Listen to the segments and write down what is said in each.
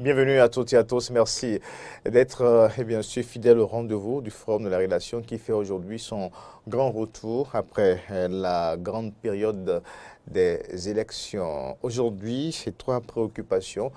Bienvenue à toutes et à tous. Merci d'être bien sûr fidèle au rendez-vous du Forum de la Relation qui fait aujourd'hui son grand retour après la grande période des élections. Aujourd'hui, c'est trois préoccupations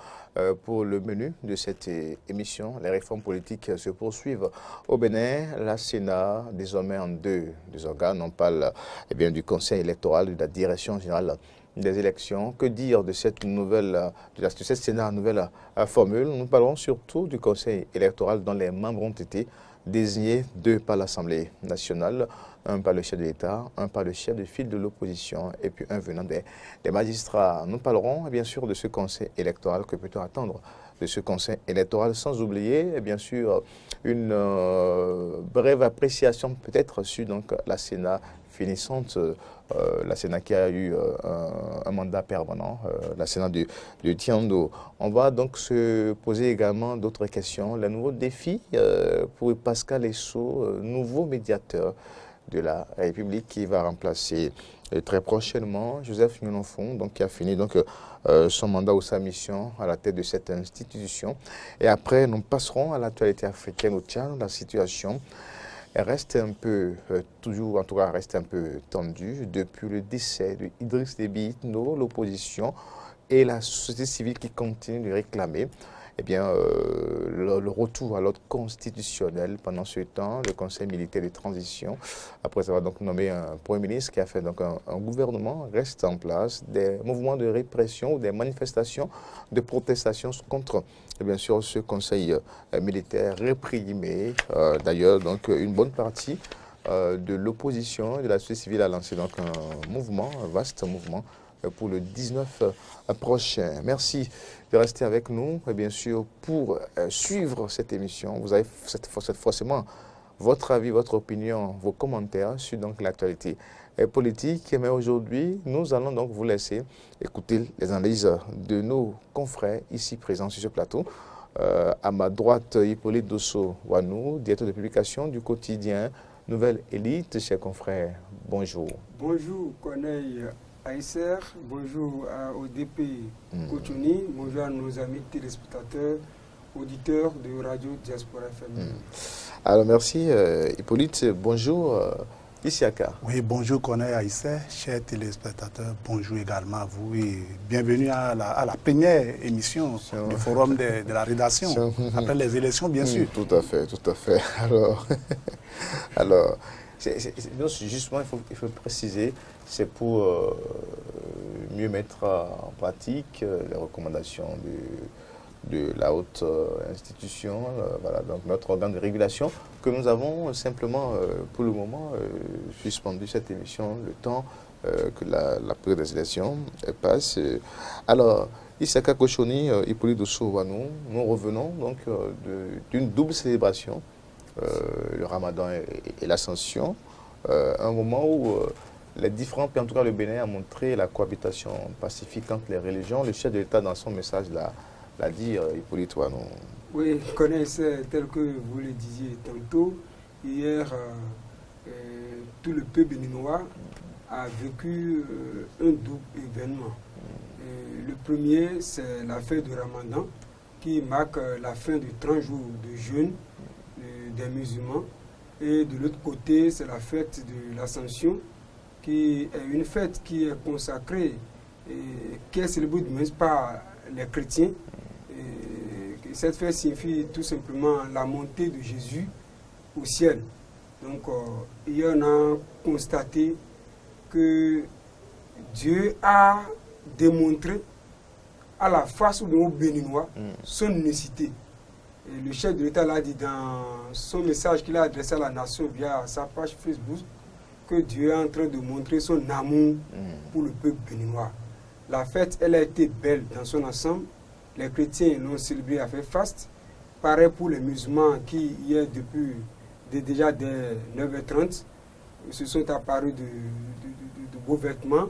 pour le menu de cette émission. Les réformes politiques se poursuivent au Bénin. La Sénat, désormais en deux organes, on parle du Conseil électoral, de la Direction générale des élections. Que dire de cette nouvelle, de cette Sénat nouvelle formule? Nous parlons surtout du Conseil électoral dont les membres ont été désignés, deux par l'Assemblée nationale, un par le chef de l'État, un par le chef de file de l'opposition et puis un venant des magistrats. Nous parlerons bien sûr de ce Conseil électoral. Que peut-on attendre de ce Conseil électoral, sans oublier bien sûr une brève appréciation peut-être sur donc, la Sénat finissante, la Sénat qui a eu un mandat permanent, la Sénat de Tiando. On va donc se poser également d'autres questions. Les nouveaux défis pour Pascal Esso, nouveau médiateur de la République qui va remplacer très prochainement Joseph Niononfon, donc qui a fini son mandat ou sa mission à la tête de cette institution. Et après, nous passerons à l'actualité africaine au Tchad. La situation reste un peu, toujours en tout cas, reste un peu tendue depuis le décès de Idriss Déby Itno, l'opposition et la société civile qui continue de réclamer le retour à l'ordre constitutionnel. Pendant ce temps, le Conseil militaire de transition, après avoir donc nommé un Premier ministre qui a fait donc un gouvernement, reste en place. Des mouvements de répression ou des manifestations de protestation contre bien sûr ce Conseil militaire réprimé. D'ailleurs, donc une bonne partie de l'opposition et de la société civile a lancé donc un mouvement, un vaste mouvement pour le 19 prochain. Merci de rester avec nous et bien sûr pour suivre cette émission. Vous avez forcément votre avis, votre opinion, vos commentaires sur donc l'actualité politique. Mais aujourd'hui, nous allons donc vous laisser écouter les analyses de nos confrères ici présents sur ce plateau. À ma droite, Hippolyte Dosso-Wanou, directeur de publication du quotidien Nouvelle Élite. Chers confrères, bonjour. Bonjour, Corneille Aïsser, bonjour à ODP Cotouni, bonjour à nos amis téléspectateurs, auditeurs de Radio Diaspora FM. Alors merci Hippolyte, bonjour Isiaka. Oui, bonjour Corneille Aïsser, chers téléspectateurs, bonjour également à vous et bienvenue à la première émission du Forum de la rédaction, après les élections bien sûr. Tout à fait. Alors justement, il faut préciser, c'est pour mieux mettre en pratique les recommandations de la haute institution, voilà, donc notre organe de régulation, que nous avons simplement, pour le moment, suspendu cette émission, le temps que la période des élections passe. Alors, Isaka Kochoni, Hippolyte Dosso-Wanou, nous revenons donc d'une double célébration, le Ramadan et l'Ascension, un moment où les différents pays, en tout cas le Bénin, a montré la cohabitation pacifique entre les religions. Le chef de l'État, dans son message, l'a dit, Hippolyte Wanou. Oui, connaissez, tel que vous le disiez tantôt, hier, tout le peuple béninois a vécu un double événement. Le premier, c'est la fête du Ramadan, qui marque la fin de 30 jours de jeûne des musulmans. Et de l'autre côté, c'est la fête de l'Ascension, qui est une fête qui est consacrée, qui est célébrée du moins par les chrétiens. Et cette fête signifie tout simplement la montée de Jésus au ciel. Donc, hier, on a constaté que Dieu a démontré à la face de nos Béninois son unicité. Et le chef de l'État l'a dit dans son message qu'il a adressé à la nation via sa page Facebook, que Dieu est en train de montrer son amour pour le peuple béninois. La fête, elle a été belle dans son ensemble. Les chrétiens l'ont célébré à faire faste. Pareil pour les musulmans qui, hier, déjà dès 9h30, se sont apparus de beaux vêtements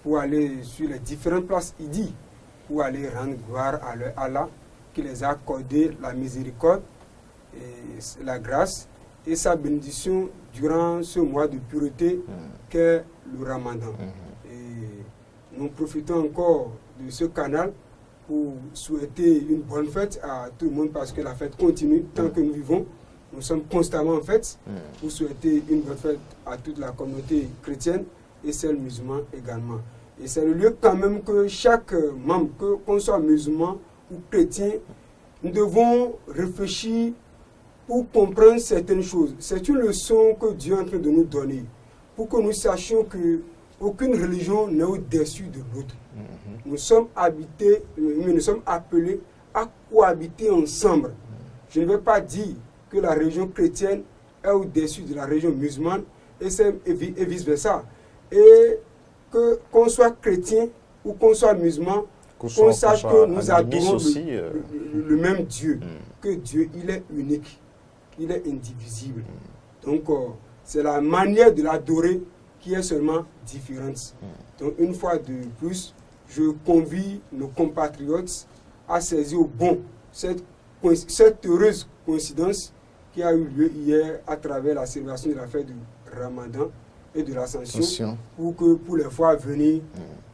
pour aller sur les différentes places Idi, pour aller rendre gloire à leur Allah, qui les a accordé la miséricorde, et la grâce et sa bénédiction durant ce mois de pureté qu'est le Ramadan. Et nous profitons encore de ce canal pour souhaiter une bonne fête à tout le monde parce que la fête continue tant que nous vivons. Nous sommes constamment en fête pour souhaiter une bonne fête à toute la communauté chrétienne et celle musulmane également. Et c'est le lieu quand même que chaque membre, qu'on soit musulman ou chrétien, nous devons réfléchir pour comprendre certaines choses. C'est une leçon que Dieu est en train de nous donner pour que nous sachions qu'aucune religion n'est au-dessus de l'autre. Nous sommes habités, mais nous sommes appelés à cohabiter ensemble. Je ne veux pas dire que la religion chrétienne est au-dessus de la religion musulmane et vice-versa. Et qu'on soit chrétien ou qu'on soit musulman, qu'on sache que nous adorons le même Dieu, que Dieu, il est unique, il est indivisible. Donc, c'est la manière de l'adorer qui est seulement différente. Donc, une fois de plus, je convie nos compatriotes à saisir au bon cette heureuse coïncidence qui a eu lieu hier à travers la célébration de la fête du Ramadan et de l'Ascension, pour que pour les fois à venir,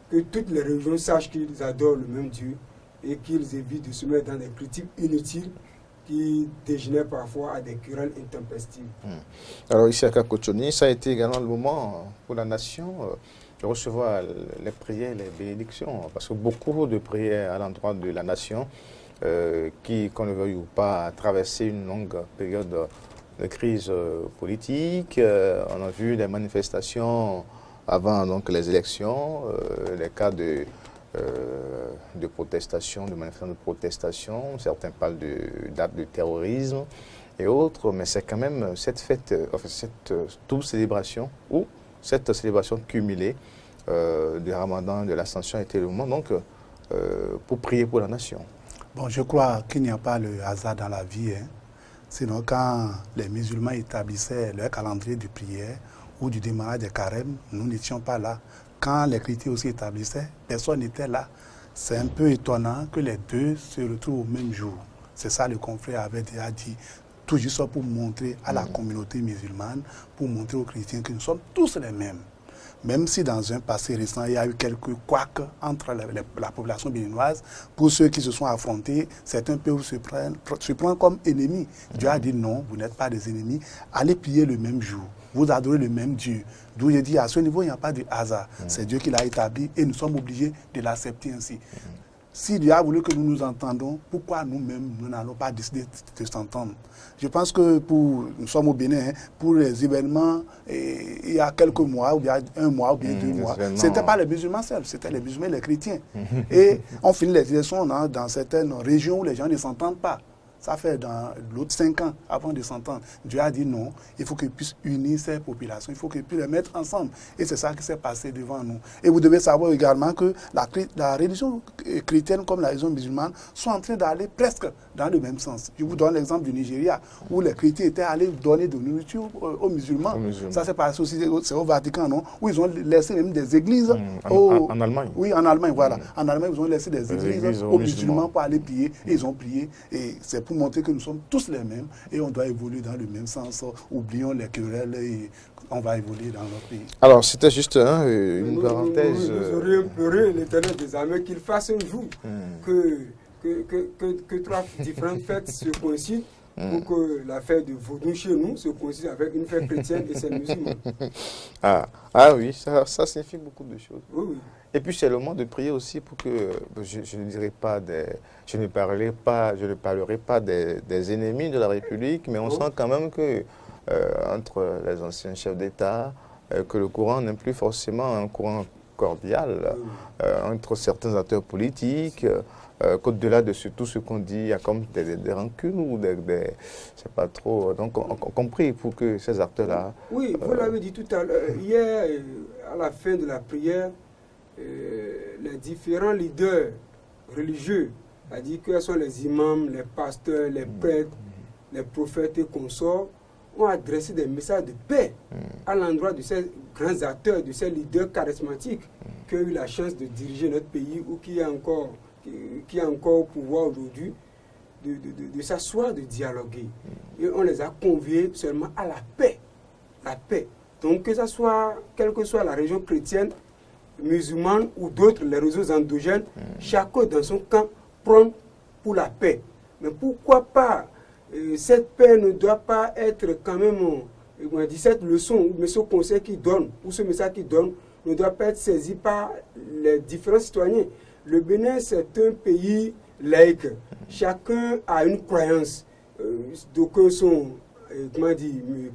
que toutes les religions sachent qu'ils adorent le même Dieu et qu'ils évitent de se mettre dans des critiques inutiles qui dégénèrent parfois à des querelles intempestives. Alors ici à Kakochoni, ça a été également le moment pour la nation de recevoir les prières, les bénédictions, parce que beaucoup de prières à l'endroit de la nation qui, qu'on ne veuille ou pas, a traversé une longue période de crise politique. On a vu des manifestations avant donc, les élections, les cas de protestation, de manifestations de protestation. Certains parlent d'actes de terrorisme et autres, mais c'est quand même cette fête, enfin cette double célébration, ou cette célébration cumulée du Ramadan, de l'Ascension a été le moment donc pour prier pour la nation. Bon, je crois qu'il n'y a pas le hasard dans la vie. Sinon, quand les musulmans établissaient leur calendrier de prière ou du démarrage des carêmes, nous n'étions pas là. Quand les chrétiens aussi établissaient, personne n'était là. C'est un peu étonnant que les deux se retrouvent au même jour. C'est ça le confrère avait déjà dit. Tout juste pour montrer à la communauté musulmane, pour montrer aux chrétiens que nous sommes tous les mêmes. Même si dans un passé récent, il y a eu quelques couacs entre la population béninoise, pour ceux qui se sont affrontés, certains peuvent se prendre comme ennemis. Dieu a dit non, vous n'êtes pas des ennemis, allez prier le même jour, vous adorez le même Dieu. D'où je dis, à ce niveau, il n'y a pas de hasard. C'est Dieu qui l'a établi et nous sommes obligés de l'accepter ainsi. Si Dieu a voulu que nous nous entendons, pourquoi nous-mêmes, nous n'allons pas décider de s'entendre? Je pense que nous sommes au Bénin, pour les événements, il y a quelques mois, ou bien un mois, ou bien 2 mois, ce n'était pas les musulmans seuls, c'était les musulmans et les chrétiens. Et on finit les élections dans certaines régions où les gens ne s'entendent pas. Ça fait dans l'autre 5 ans avant de s'entendre. Dieu a dit non, il faut qu'ils puissent unir ces populations, il faut qu'ils puissent les mettre ensemble. Et c'est ça qui s'est passé devant nous. Et vous devez savoir également que la religion chrétienne comme la religion musulmane sont en train d'aller presque dans le même sens. Je vous donne l'exemple du Nigeria, où les chrétiens étaient allés donner de nourriture aux musulmans. Ça s'est passé aussi, c'est au Vatican, non? Où ils ont laissé même des églises. En Allemagne. Oui, en Allemagne, voilà. En Allemagne, ils ont laissé des églises aux musulmans pour aller prier. Et ils ont prié. Et c'est pour montrer que nous sommes tous les mêmes et on doit évoluer dans le même sens. Oublions les querelles et on va évoluer dans notre pays. Alors, c'était juste une parenthèse. Nous aurions pleuré l'Éternel des armées qu'il fasse un jour que 3 différentes fêtes se coïncident pour que la fête de Vaudou chez nous se coïncide avec une fête chrétienne et c'est musulman. Ah oui, ça signifie beaucoup de choses. Oui. Et puis c'est le moment de prier aussi pour que, je ne dirais pas je ne parlerai pas des ennemis de la République, mais on sent quand même que entre les anciens chefs d'État, que le courant n'est plus forcément un courant cordial entre certains acteurs politiques, qu'au-delà de tout ce qu'on dit, il y a comme des rancunes ou c'est pas trop. Donc on prie pour que ces acteurs-là. Oui, vous l'avez dit tout à l'heure. Hier, à la fin de la prière, les différents leaders religieux, c'est-à-dire que ce sont les imams, les pasteurs, les prêtres, les prophètes et consorts, ont adressé des messages de paix à l'endroit de ces grands acteurs, de ces leaders charismatiques qui ont eu la chance de diriger notre pays ou qui a encore au pouvoir aujourd'hui de s'asseoir, de dialoguer. Et on les a conviés seulement à la paix. La paix. Donc que ce soit, quelle que soit la région chrétienne, musulmane ou d'autres, les réseaux endogènes, chacun dans son camp prône pour la paix. Mais pourquoi pas cette paix ne doit pas être quand même, on dit cette leçon, ou ce conseil qu'il donne, ou ce message qu'il donne, ne doit pas être saisi par les différents citoyens. Le Bénin, c'est un pays laïque. Chacun a une croyance. D'aucuns sont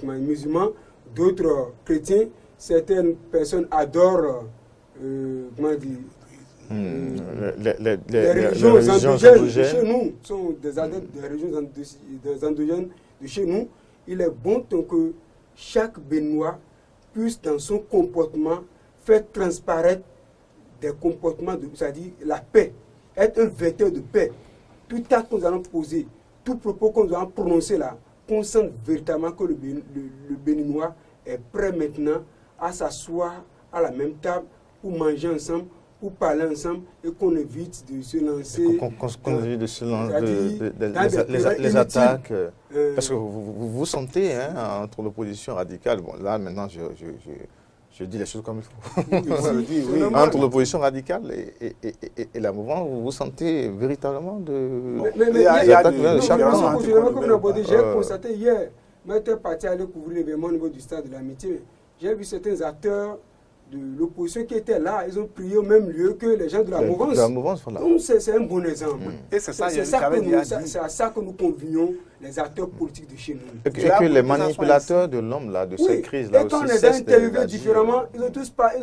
musulmans, d'autres chrétiens. Certaines personnes adorent les religions endogènes de chez nous, sont des adeptes des religions endogènes de chez nous. Il est bon que chaque Béninois puisse, dans son comportement, faire transparaître des comportements, c'est-à-dire la paix, être un vecteur de paix. Tout acte que nous allons poser, tout propos que nous allons prononcer là, qu'on sente véritablement que le Béninois est prêt maintenant à s'asseoir à la même table pour manger ensemble, pour parler ensemble et qu'on évite de se lancer. Qu'on évite de se lancer les attaques. Parce que vous sentez entre l'opposition radicale, bon là maintenant je dis les choses comme il faut. Entre l'opposition radicale et la mouvance, vous sentez véritablement des attaques de chaque camp. J'ai constaté hier, moi j'étais parti aller couvrir l'événement au niveau du stade de l'Amitié. J'ai vu certains acteurs de l'opposition qui étaient là, ils ont prié au même lieu que les gens de la mouvance. Voilà. Donc c'est un bon exemple. Et c'est à ça que nous convions les acteurs politiques de chez nous. Et que les manipulateurs de l'homme, là, de cette crise-là aussi. Et quand on les a interviewés différemment, ils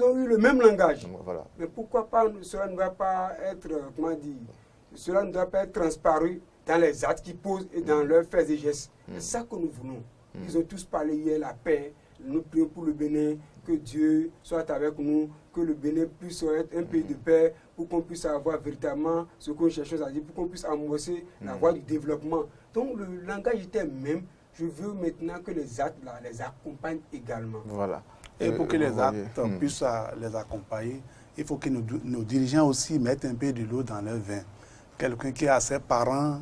ont eu le même langage. Voilà. Mais pourquoi pas, cela ne doit pas être, cela ne doit pas être transparu dans les actes qu'ils posent et dans leurs faits et gestes. C'est ça que nous voulons. Ils ont tous parlé hier, la paix. Nous prions pour le Bénin, que Dieu soit avec nous, que le Bénin puisse être un pays de paix, pour qu'on puisse avoir véritablement ce que nous cherchons à dire, pour qu'on puisse amorcer la voie du développement. Donc le langage était même. Je veux maintenant que les actes là, les accompagnent également. Voilà. Et pour que les actes puissent les accompagner, il faut que nos dirigeants aussi mettent un peu de l'eau dans leur vin. Quelqu'un qui a ses parents,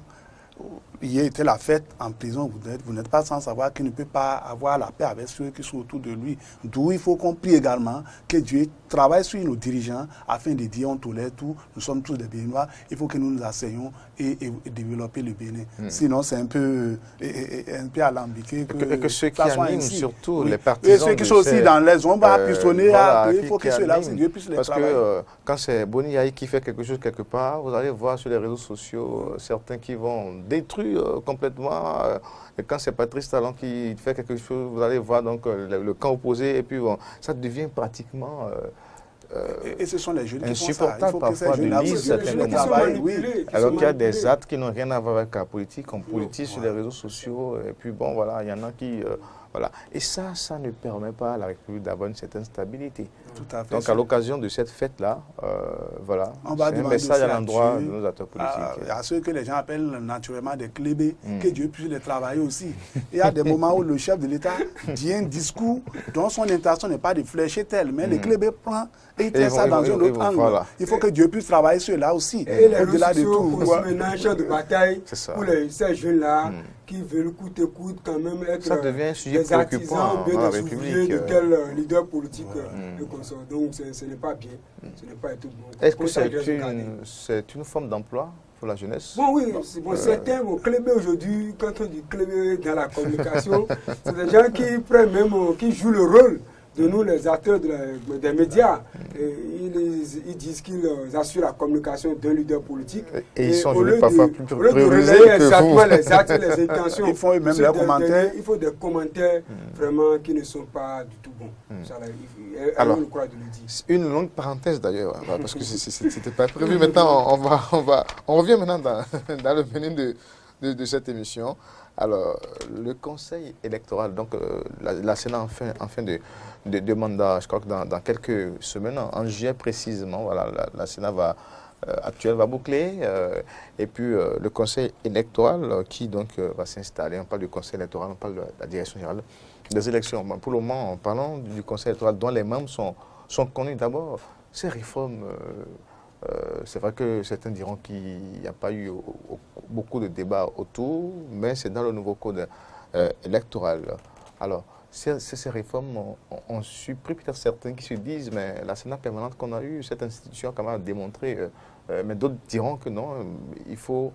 hier était la fête en prison, vous n'êtes pas sans savoir qu'il ne peut pas avoir la paix avec ceux qui sont autour de lui. D'où il faut qu'on prie également que Dieu travaille sur nos dirigeants afin de dire on tolère tout, nous sommes tous des Béninois, il faut que nous nous asseyons et développer le Bénin. Sinon c'est un peu alambiqué. Que ceux qui animent surtout les partisans. Et ceux qui sont aussi dans les ombres à pistonner, il faut que ceux-là, Dieu puisse les travailler. Parce que quand c'est Boni Yahi qui fait quelque chose quelque part, vous allez voir sur les réseaux sociaux certains qui vont détruire complètement. Et quand c'est Patrice Talon qui fait quelque chose, vous allez voir donc le camp opposé et puis bon, ça devient pratiquement et ce sont les jeunes qui insupportable parfois de lire certains commentaires. Alors qu'il y a des actes qui n'ont rien à voir avec la politique, on politise sur les réseaux sociaux et puis bon voilà, il y en a qui voilà. Et ça ne permet pas à la République d'avoir une certaine stabilité. Tout à fait. Donc à l'occasion de cette fête-là, voilà, c'est un message à l'endroit de nos acteurs politiques. À ceux que les gens appellent naturellement des clébés, que Dieu puisse les travailler aussi. Il y a des moments où le chef de l'État dit un discours dont son intention n'est pas de flécher tel, mais le clébé prend et il traite ça dans un autre angle. Voilà. Il faut que Dieu puisse travailler cela aussi. Et les réseaux sociaux un champ de bataille pour ces jeunes-là qui veulent coûte que coûte quand même être ça devient un sujet des artisans, dans la des ouvriers de tel leader politique et consort. Donc ce n'est pas bien, ce n'est pas tout bon. Est-ce que c'est une forme d'emploi pour la jeunesse? Bon, oui, certains vont cléber aujourd'hui, quand on dit cléber dans la communication, c'est des gens qui prennent même, qui jouent le rôle de nous, les acteurs des médias. Ils disent qu'ils assurent la communication d'un leader politique. Et ils sont parfois plus priorisés que exactement les actes et les intentions. Ils font eux-mêmes leurs commentaires. Il faut des commentaires vraiment qui ne sont pas du tout bons. Alors, je crois de le dire. Une longue parenthèse d'ailleurs, parce que ce n'était pas prévu. Maintenant, on revient maintenant dans le menu de cette émission. Alors, le Conseil électoral, donc la Sénat en fin de mandat, je crois que dans quelques semaines, en juillet précisément, voilà, la Sénat actuelle va boucler, et puis le Conseil électoral qui donc va s'installer. On parle du Conseil électoral, on parle de la direction générale des élections. Pour le moment, en parlant du Conseil électoral dont les membres sont connus d'abord, ces réformes. C'est vrai que certains diront qu'il n'y a pas eu beaucoup de débats autour, mais c'est dans le nouveau code électoral. Alors, ces réformes ont surpris peut-être certains qui se disent, mais la Sénat permanente qu'on a eue, cette institution quand même a démontré mais d'autres diront que non, il faut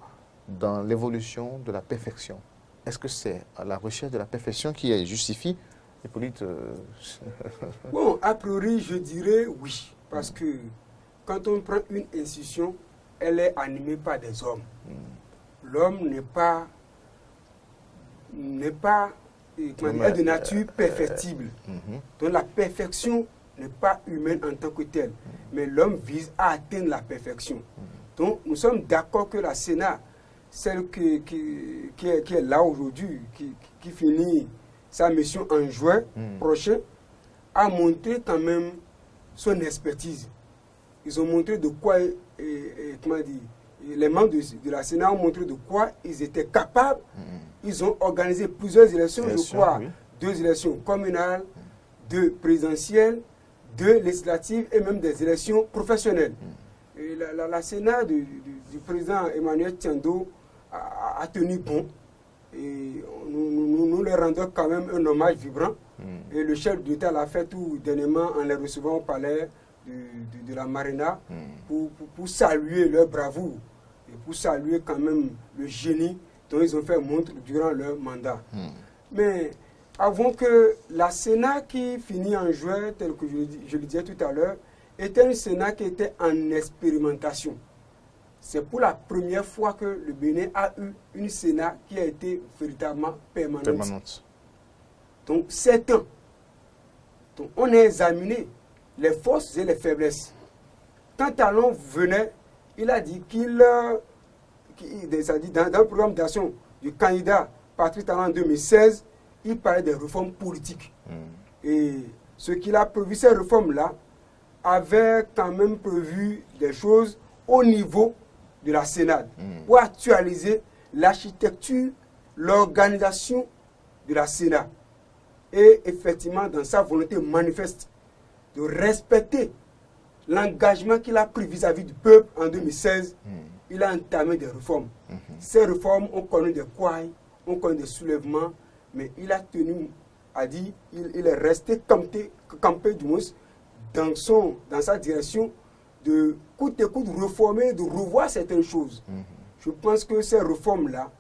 dans l'évolution de la perfection. Est-ce que c'est à la recherche de la perfection qui justifie Hippolyte Bon, a priori, je dirais oui. Parce que quand on prend une institution, elle est animée par des hommes. L'homme n'est pas de nature perfectible. Donc la perfection n'est pas humaine en tant que telle. Mais l'homme vise à atteindre la perfection. Donc nous sommes d'accord que la Sénat, celle qui est là aujourd'hui, qui finit sa mission en juin prochain, a montré quand même son expertise. Ils ont montré de quoi, comment dire, les membres de la Sénat ont montré de quoi ils étaient capables. Ils ont organisé plusieurs élections, je crois, oui. 2 élections communales, 2 présidentielles, 2 législatives et même des élections professionnelles. Et la Sénat du président Emmanuel Tiando a tenu bon. Et nous leur rendons quand même un hommage vibrant. Et le chef d'État l'a fait tout dernièrement en les recevant au palais de la Marina pour saluer leur bravoure et pour saluer quand même le génie dont ils ont fait montre durant leur mandat. Mais avant que la Sénat qui finit en juin, tel que je le disais tout à l'heure, était un Sénat qui était en expérimentation. C'est pour la première fois que le Bénin a eu une Sénat qui a été véritablement permanente. Donc 7 ans. Donc on a examiné les forces et les faiblesses. Quand Talon venait, il a dit dans le programme d'action du candidat Patrice Talon en 2016, il parlait des réformes politiques. Et ce qu'il a prévu, ces réformes-là, avait quand même prévu des choses au niveau de la Sénat pour actualiser l'architecture, l'organisation de la Sénat. Et effectivement, dans sa volonté manifeste de respecter l'engagement qu'il a pris vis-à-vis du peuple en 2016, il a entamé des réformes. Ces réformes ont connu des couailles, ont connu des soulèvements, mais il a tenu à dire, il est resté campé du moins dans sa direction de coûte et coûte réformer, de revoir certaines choses. Je pense que ces réformes-là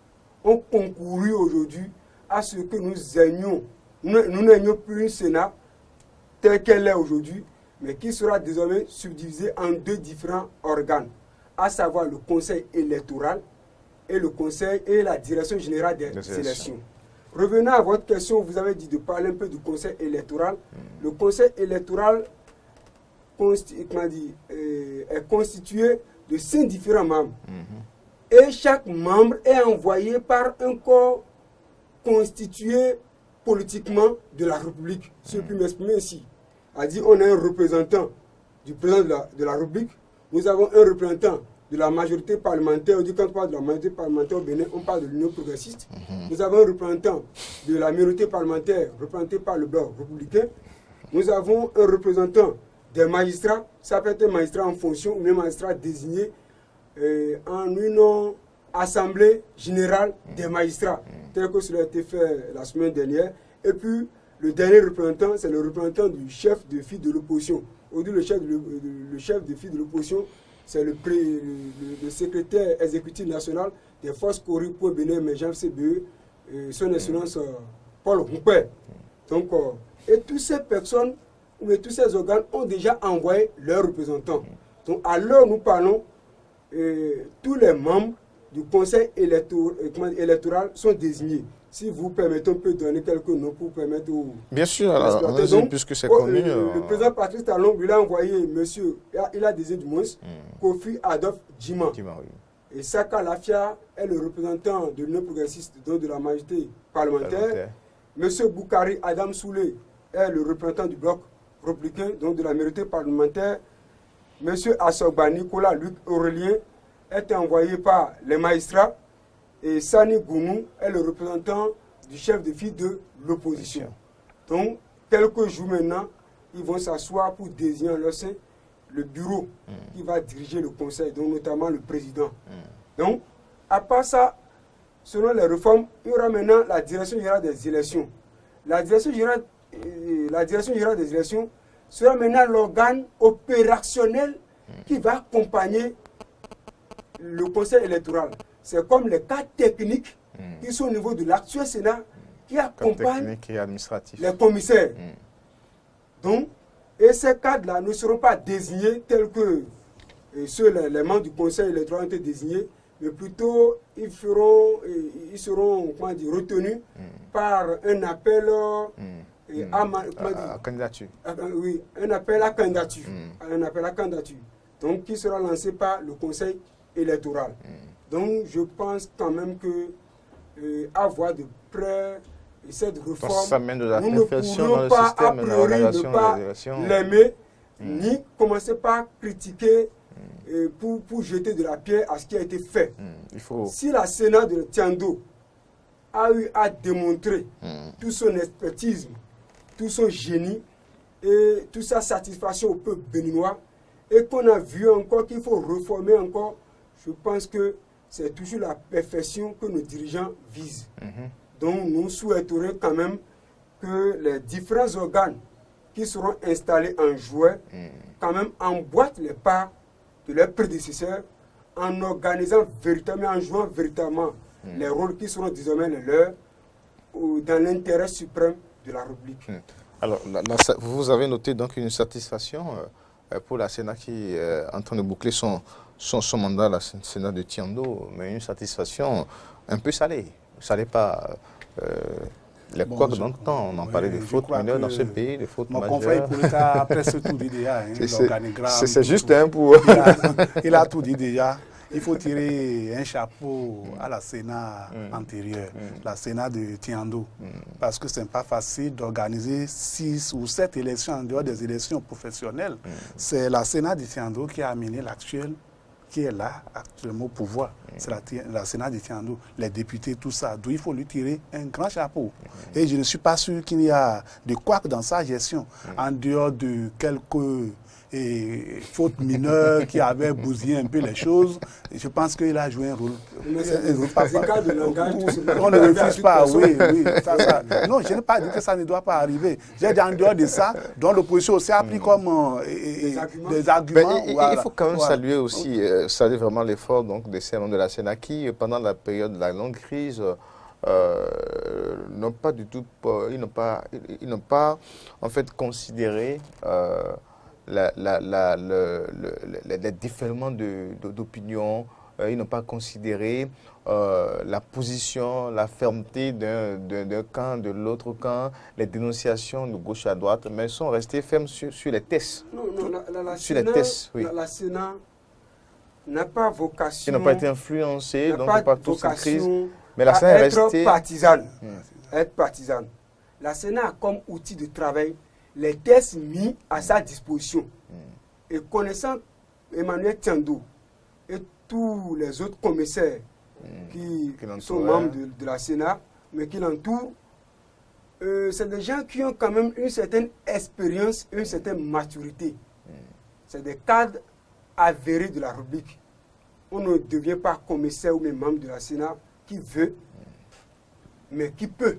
ont concouru aujourd'hui à ce que nous n'ayons plus une Sénat telle qu'elle est aujourd'hui, mais qui sera désormais subdivisée en 2 différents organes, à savoir le Conseil électoral et le Conseil et la Direction générale des élections. Revenant à votre question, vous avez dit de parler un peu du Conseil électoral. Le Conseil électoral est constitué de 5 différents membres. Et chaque membre est envoyé par un corps constitué politiquement de la République. Si je puis m'exprimer ici. On a un représentant du président de la République. Nous avons un représentant de la majorité parlementaire. Quand on parle de la majorité parlementaire au Bénin, on parle de l'Union progressiste. Nous avons un représentant de la minorité parlementaire représenté par le bloc républicain. Nous avons un représentant des magistrats. Ça peut être un magistrat en fonction ou un magistrat désigné en une assemblée générale des magistrats, tel que cela a été fait la semaine dernière. Et puis, le dernier représentant, c'est le représentant du chef de file de l'opposition. Aujourd'hui, le chef de file de l'opposition, c'est le secrétaire exécutif national des forces Cori pour Bénin émergent CBE, son excellence Paul Roupé. Donc, et toutes ces personnes, mais tous ces organes ont déjà envoyé leurs représentants. Donc, à l'heure où nous parlons, tous les membres du conseil électoral sont désignés. Si vous permettez, on peut donner quelques noms pour permettre aux... Bien sûr, alors, puisque c'est connu... Le président Patrice Talon, il a envoyé monsieur, il a désigné du moins, Kofi Adolphe Djima. Oui. Et Saka Lafia est le représentant de l'Union progressiste, donc de la majorité parlementaire. Monsieur Boukari Adam Soulé est le représentant du bloc républicain, donc de la majorité parlementaire. Monsieur Assoba Nicolas Luc Aurélien est envoyé par les magistrats. Et Sani Gounou est le représentant du chef de file de l'opposition. Donc, quelques jours maintenant, ils vont s'asseoir pour désigner en leur sein le bureau qui va diriger le conseil, donc notamment le président. Donc, à part ça, selon les réformes, il y aura maintenant la direction générale des élections. La direction générale des élections sera maintenant l'organe opérationnel qui va accompagner le Conseil électoral, c'est comme les cas techniques qui sont au niveau de l'actuel Sénat qui accompagnent les commissaires. Donc, et ces cadres-là ne seront pas désignés tels que les membres du Conseil électoral ont été désignés, mais plutôt ils seront retenus par un appel à candidature. Oui, un appel à candidature. Un appel à candidature. Donc, qui sera lancé par le Conseil électoral. Donc, je pense quand même que avoir de près cette réforme, ça mène de la nous ne pourrions pas a priori ne pas l'aimer, ni commencer par critiquer pour jeter de la pierre à ce qui a été fait. Si la Sénat de Tiando a eu à démontrer tout son expertise, tout son génie et toute sa satisfaction au peuple béninois, et qu'on a vu encore qu'il faut reformer encore, je pense que c'est toujours la perfection que nos dirigeants visent. Donc nous souhaiterions quand même que les différents organes qui seront installés en juin, quand même emboîtent les pas de leurs prédécesseurs en organisant véritablement, en jouant véritablement les rôles qui seront désormais les leurs dans l'intérêt suprême de la République. Alors, vous avez noté donc une satisfaction pour la Sénat qui est en train de boucler son mandat, la Sénat de Tiando, mais une satisfaction un peu salée. Salée par l'époque d'antan. On en parlait de fautes mineures dans ce pays, de fautes majeures. Mon confrère Ippolita a presque tout dit déjà. L'organigramme. C'est juste un pour... Il a tout dit déjà. Il faut tirer un chapeau à la Sénat antérieure, la Sénat de Tiando, parce que ce n'est pas facile d'organiser 6 ou 7 élections en dehors des élections professionnelles. C'est la Sénat de Tiando qui a amené l'actuel, qui est là actuellement au pouvoir. C'est la Sénat de Tiando, les députés, tout ça. Donc il faut lui tirer un grand chapeau. Et je ne suis pas sûr qu'il y a de quoi que dans sa gestion, en dehors de quelques... fautes mineures qui avaient bousillé un peu les choses. Je pense qu'il a joué un rôle. On ne refuse pas, oui. Non, je n'ai pas dit que ça ne doit pas arriver. J'ai dit en dehors de ça, dont l'opposition aussi a pris comme des arguments. Il faut quand même saluer aussi, saluer vraiment l'effort des membres de la Sénat qui, pendant la période de la longue crise, n'ont pas du tout, ils n'ont pas en fait considéré les déferlements d'opinion, ils n'ont pas considéré la position, la fermeté d'un camp, de l'autre camp, les dénonciations de gauche à droite, mais ils sont restés fermes sur les tests. Non, la sur Sénat, les tests, oui. La Sénat n'a pas vocation... Ils n'ont pas été influencés, donc pas tous en crise. Mais la Sénat est restée... partisane. Être partisane. La Sénat a comme outil de travail les tests mis à sa disposition. Et connaissant Emmanuel Tiando et tous les autres commissaires qui sont membres de la Sénat, mais qui l'entourent, c'est des gens qui ont quand même une certaine expérience, une certaine maturité. C'est des cadres avérés de la République. On ne devient pas commissaire ou même membre de la Sénat qui veut, mais qui peut.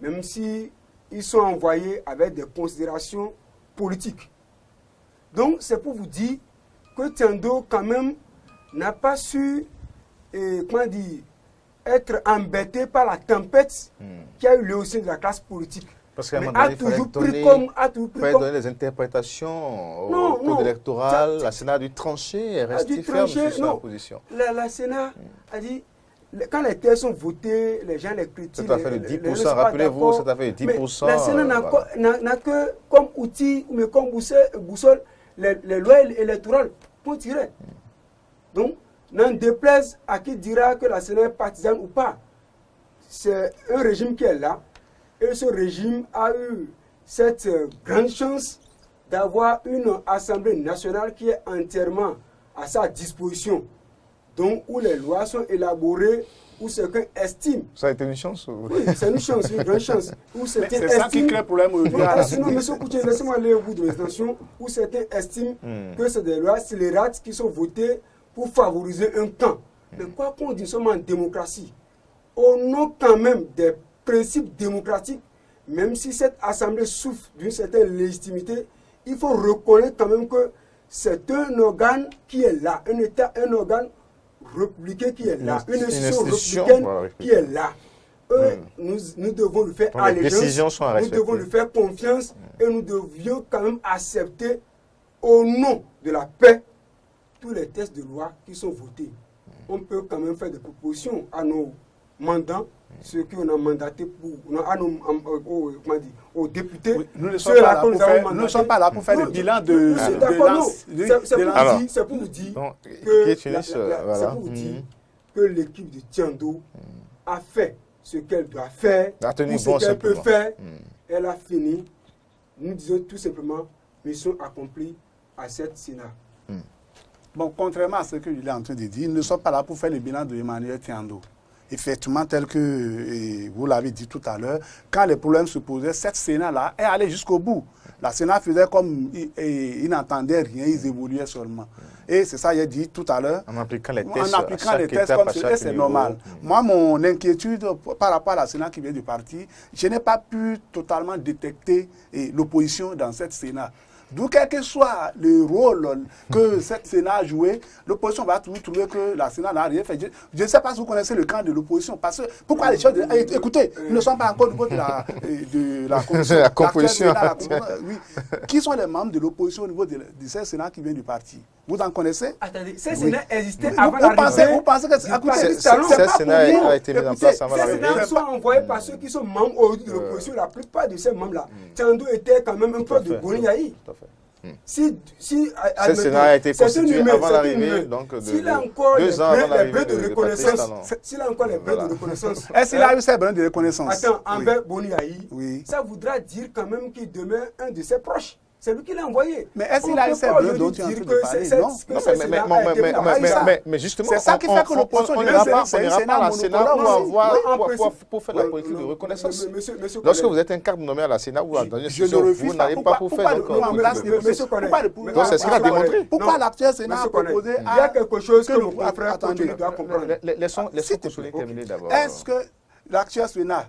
Même si ils sont envoyés avec des considérations politiques. Donc, c'est pour vous dire que Tiando, quand même, n'a pas su, être embêté par la tempête qui a eu lieu au sein de la classe politique. Parce qu'à un moment donné, il fallait donner des interprétations au code électoral. La Sénat a dû trancher et rester ferme sur sa position. La Sénat a dit... Quand les tests sont votés, les gens les critiquent. Ça a fait de 10%, rappelez-vous, ça a fait de 10%. Mais la Sénat n'a que comme outil, mais comme boussole, les lois électorales pour tirer. Donc, n'en déplaise à qui dira que la Sénat est partisane ou pas. C'est un régime qui est là. Et ce régime a eu cette grande chance d'avoir une Assemblée nationale qui est entièrement à sa disposition. Donc, où les lois sont élaborées, où certains estiment. Ça a été une chance? Oui, c'est une chance, une grande chance. C'est ça qui crée le problème aujourd'hui. Sinon, M. Koutié, laissez-moi aller au bout de l'extension, où certains estiment que c'est des lois scélérates qui sont votées pour favoriser un camp. Mais quoi qu'on dise, nous sommes en démocratie. Au nom quand même des principes démocratiques, même si cette Assemblée souffre d'une certaine légitimité, il faut reconnaître quand même que c'est un organe qui est là, un État, un organe républicain qui est là, une institution institution, républicaine voilà, qui est là. Nous devons lui faire Donc, les décisions allégeance, sont à nous respecter. devons lui faire confiance et nous devions quand même accepter au nom de la paix tous les textes de loi qui sont votés. On peut quand même faire des propositions à nos mandants, ceux qu'on a mandatés aux députés. Oui, nous ne ceux là que nous avons nous ne sommes pas là pour faire le bilan c'est pour vous dire Donc, que qui finissent, voilà. c'est pour vous dire que l'équipe de Tiendo a fait ce qu'elle doit faire, A tenu ou ce bon qu'elle peut simplement. faire. Elle a fini. Nous disons tout simplement mission accomplie à cette Sénat. Bon, contrairement à ce qu'il est en train de dire, nous ne sommes pas là pour faire le bilan de Emmanuel Tiendo. Effectivement, tel que vous l'avez dit tout à l'heure, quand les problèmes se posaient, cette Sénat-là est allée jusqu'au bout. La Sénat faisait comme ils n'entendaient rien, ils évoluaient seulement. Et c'est ça, j'ai dit tout à l'heure. En appliquant les tests, En appliquant les tests comme ça, c'est normal. Moi, mon inquiétude par rapport à la Sénat qui vient du parti, je n'ai pas pu totalement détecter l'opposition dans cette Sénat. D'où quel que soit le rôle que cette Sénat a joué, l'opposition va toujours trouver que la Sénat n'a rien fait. Je ne sais pas si vous connaissez le camp de l'opposition. Parce que pourquoi les choses... Écoutez, nous ne sommes pas encore au niveau de la commission. La composition. Oui. Qui sont les membres de l'opposition au niveau de ce Sénat qui vient du parti? Vous en connaissez? Attendez, ce Sénat existait Vous avant l'arrivée. vous pensez que... Écoutez, Ce Sénat a été mis en place avant Ces l'arrivée. Sénats sont envoyés par ceux qui sont membres aujourd'hui de l'opposition. La plupart de ces membres-là, Tiendo était quand même un peu de Boniaï. Tout à fait. Si Ce Sénat a été constitué avant l'arrivée, donc s'il a encore 2 ans avant les l'arrivée brins de de reconnaissance, Patrice s'il a encore les brins de reconnaissance, est-ce qu'il a eu ces brins de reconnaissance? attends, envers Boniaï, Oui. ça voudra dire quand même qu'il demeure un de ses proches. C'est lui qui l'a envoyé. Mais est-ce qu'il a eu ces brins dont tu es en train de parler? Non. Mais justement, C'est ça qui fait que l'opposition on n'ira pas à la Sénat pour faire la politique de reconnaissance. Lorsque vous êtes un cadre nommé à la Sénat ou dans une institution, vous n'allez pas pour faire donc c'est ce qu'il a démontré. Pourquoi l'actuel Sénat a proposé... Il y a quelque chose que mon frère doit comprendre. Laissons Consolé terminer d'abord. Est-ce que l'actuel Sénat,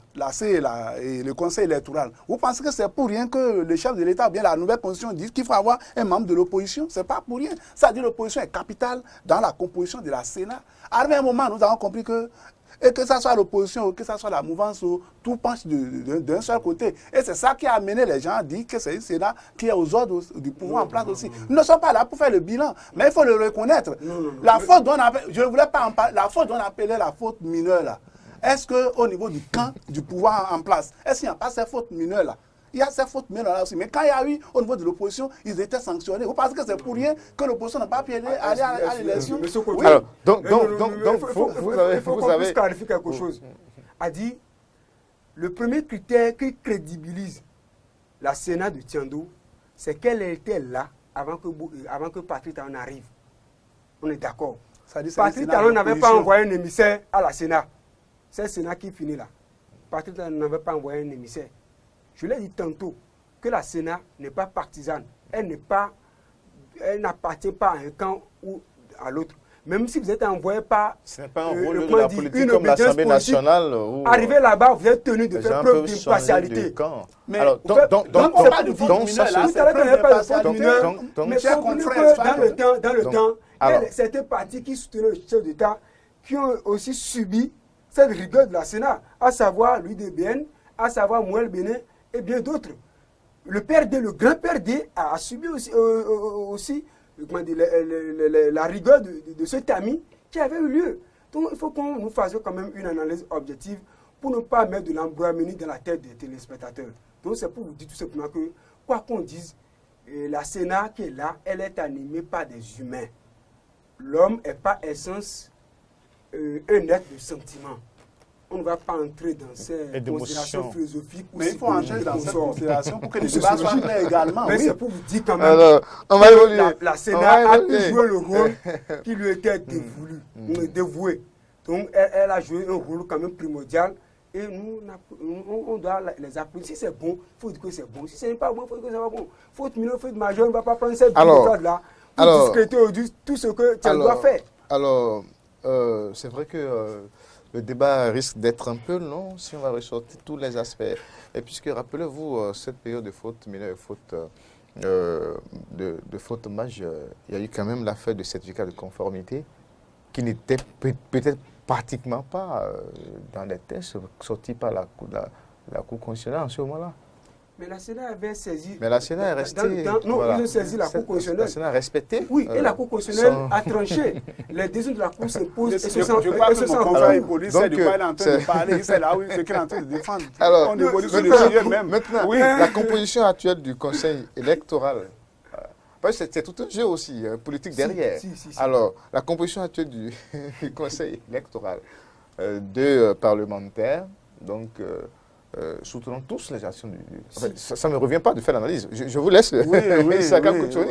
et le Conseil électoral, vous pensez que c'est pour rien que le chef de l'État, ou bien la nouvelle constitution, dit qu'il faut avoir un membre de l'opposition? C'est pas pour rien. Ça dit que l'opposition est capitale dans la composition de la Sénat. À un moment, nous avons compris que ce soit l'opposition ou que ce soit la mouvance, tout penche d'un seul côté. Et c'est ça qui a amené les gens à dire que c'est un Sénat qui est aux ordres du pouvoir en place aussi. Nous ne sommes pas là pour faire le bilan, mais il faut le reconnaître. La faute dont on appelle, je ne voulais pas en parler, la faute dont on appelait la faute mineure là. Est-ce qu'au niveau du camp du pouvoir en place, est-ce qu'il n'y a pas ces fautes mineures là? Il y a ces fautes mineures là aussi. Mais quand il y a eu au niveau de l'opposition, ils étaient sanctionnés. Vous pensez que c'est pour rien que l'opposition n'a pas pu aller à l'élection? Oui. Alors, donc, il faut qu'on puisse clarifier quelque chose. A dit, le premier critère qui crédibilise la Sénat de Tiendo, c'est qu'elle était là avant que Patrick Talon arrive. On est d'accord. Patrick Talon n'avait pas envoyé un émissaire à la Sénat. C'est le Sénat qui finit là. Patrick Talon n'avait pas envoyé un émissaire. Je l'ai dit tantôt que la Sénat n'est pas partisane. Elle n'appartient pas à un camp ou à l'autre. Même si vous êtes envoyé par... Ce n'est pas un rôle de la politique comme l'Assemblée nationale. Arrivé là-bas, vous êtes tenu de faire preuve d'impartialité. Mais alors, donc, dans le temps, il y a certains partis qui soutenaient le chef d'État qui ont aussi subi cette rigueur de la Sénat, à savoir l'UDBN, à savoir Mouel Bénin et bien d'autres. Le PRD, le grand PRD, a subi aussi la rigueur de cet ami qui avait eu lieu. Donc il faut qu'on nous fasse quand même une analyse objective pour ne pas mettre de l'embrouillamini dans la tête des téléspectateurs. Donc c'est pour vous dire tout simplement que, quoi qu'on dise, la Sénat qui est là, elle est animée par des humains. L'homme est par essence un être de sentiment. On ne va pas entrer dans ces considérations philosophiques. Mais il faut entrer dans ces considérations pour que les débats soient clairs également. Mais c'est pour vous dire quand même alors, on va évoluer. La Sénat a pu jouer le rôle qui lui était dévoué. Donc elle a joué un rôle quand même primordial. Et nous, on doit les applaudir. Si c'est bon, il faut dire que c'est bon. Si ce n'est pas bon, il faut dire que c'est pas bon. Faute mineure, faute majeure, on ne va pas prendre cette méthode-là pour discréter tout ce que tu dois faire. Alors, c'est vrai que le débat risque d'être un peu long si on va ressortir tous les aspects. Et puisque, rappelez-vous, cette période de faute mineure et de faute majeure, il y a eu quand même l'affaire de certificat de conformité qui n'était peut-être pratiquement pas dans les textes sortis par la Cour constitutionnelle en ce moment-là. Mais la Sénat avait saisi. Mais la Sénat est restée. Non, ils ont saisi la Cour constitutionnelle. La Sénat a respecté. Oui, et la Cour constitutionnelle a tranché. Les décisions de la Cour s'imposent. Je crois que mon conseil police, c'est de quoi il est en train de parler. C'est là où ce qu'il est en train de défendre. Alors, on évolue sur le sujet même. Maintenant, oui, la composition actuelle du Conseil électoral, c'est tout un jeu aussi, politique derrière. Si. Alors, la composition actuelle du Conseil électoral, deux parlementaires, donc soutenant tous les actions du... Enfin, ça ne me revient pas de faire l'analyse. Je vous laisse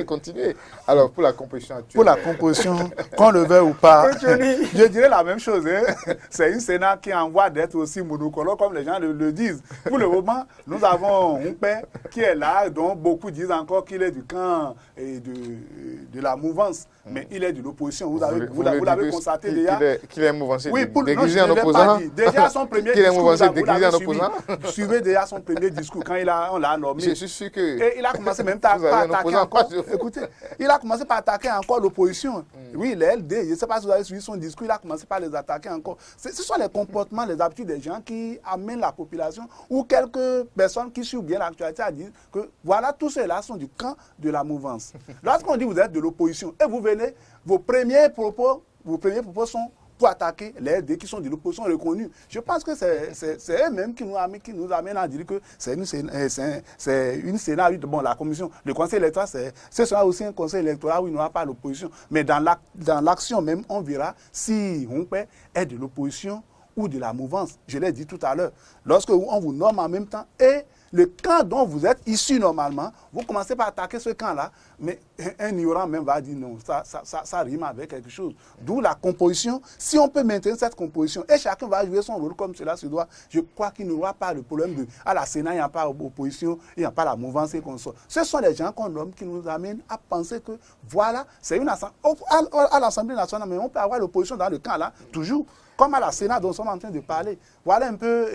continuer. Alors, pour la composition actuelle... Pour la composition, qu'on le veuille ou pas, je dirais la même chose. Hein. C'est une Sénat qui envoie d'être aussi monocolo, comme les gens le disent. Pour le moment, nous avons un père qui est là, dont beaucoup disent encore qu'il est du camp et de la mouvance. Mais il est de l'opposition. Vous l'avez constaté déjà. Qu'il est mouvancé, oui, déguisé en opposant. Déjà son premier discours, déguisé en opposant. Suivez déjà son premier discours quand on l'a nommé. Je suis sûr que... Et il a commencé même par attaquer encore... Écoutez, il a commencé par attaquer encore l'opposition. Oui, les LD, je ne sais pas si vous avez suivi son discours, il a commencé par les attaquer encore. Ce sont les comportements, les habitudes des gens qui amènent la population ou quelques personnes qui suivent bien l'actualité à dire que voilà, tous ceux-là sont du camp de la mouvance. Lorsqu'on dit que vous êtes de l'opposition et vous venez, vos premiers propos sont pour attaquer les LD qui sont de l'opposition reconnue. Je pense que c'est eux-mêmes qui nous amènent à dire que c'est une Sénat, bon, la commission, le conseil électoral, ce sera aussi un conseil électoral où il n'y aura pas l'opposition. Mais dans l'action même, on verra si Humpé est de l'opposition ou de la mouvance. Je l'ai dit tout à l'heure. Lorsque on vous nomme en même temps et le camp dont vous êtes issu normalement, vous commencez par attaquer ce camp-là, mais un ignorant même va dire non, ça rime avec quelque chose. D'où la composition. Si on peut maintenir cette composition et chacun va jouer son rôle comme cela se doit, je crois qu'il n'y aura pas de problème à la Sénat, il n'y a pas d'opposition, il n'y a pas la mouvance et qu'on sort. Ce sont les gens qu'on nomme qui nous amènent à penser que voilà, c'est une assemblée. À l'Assemblée nationale, mais on peut avoir l'opposition dans le camp-là, toujours. Comme à la Sénat dont nous sommes en train de parler. Voilà un peu,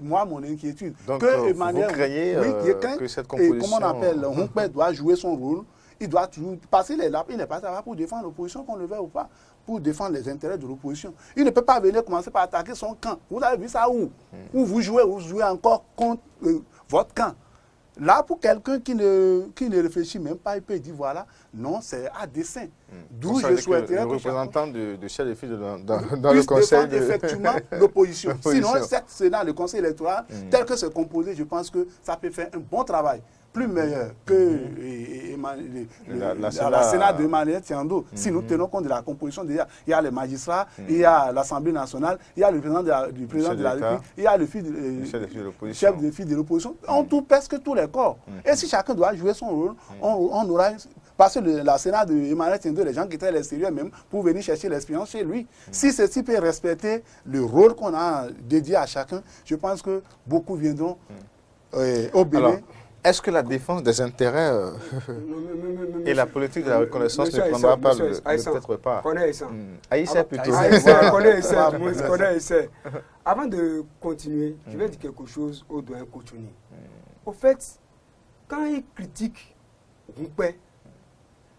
moi, mon inquiétude. Donc, que Emmanuel, vous craignez que cette composition... Comment on appelle, Humpé doit jouer son rôle. Il doit toujours passer les lapins. Il n'est pas là pour défendre l'opposition, qu'on le veuille ou pas, pour défendre les intérêts de l'opposition. Il ne peut pas venir commencer par attaquer son camp. Vous avez vu ça où? Où vous jouez encore contre votre camp. Là, pour quelqu'un qui ne réfléchit même pas, il peut dire voilà, non, c'est à dessein. D'où je souhaiterais le représentant de chef de file dans le conseil. Effectivement, l'opposition. Sinon, cette Sénat, le conseil électoral, tel que c'est composé, je pense que ça peut faire un bon travail. Plus meilleur que la Sénat de Emmanuel Tiando. Si nous tenons compte de la composition, déjà, il y a les magistrats, il y a l'Assemblée nationale, il y a le président de la République, il y a le chef de file de l'opposition. On touche presque tous les corps. Et si chacun doit jouer son rôle, on aura... Parce que la Sénat de Emmanuel Tiendo, les gens qui étaient à l'extérieur même, pour venir chercher l'expérience chez lui. Si ceci peut respecter le rôle qu'on a dédié à chacun, je pense que beaucoup viendront au Bénin. Est-ce que la défense des intérêts et la politique de la reconnaissance ne prendra pas peut-être pas Aïssa plutôt. Avant de continuer, je vais dire quelque chose au doyen Kochouni. Au fait, quand il critique Humpé,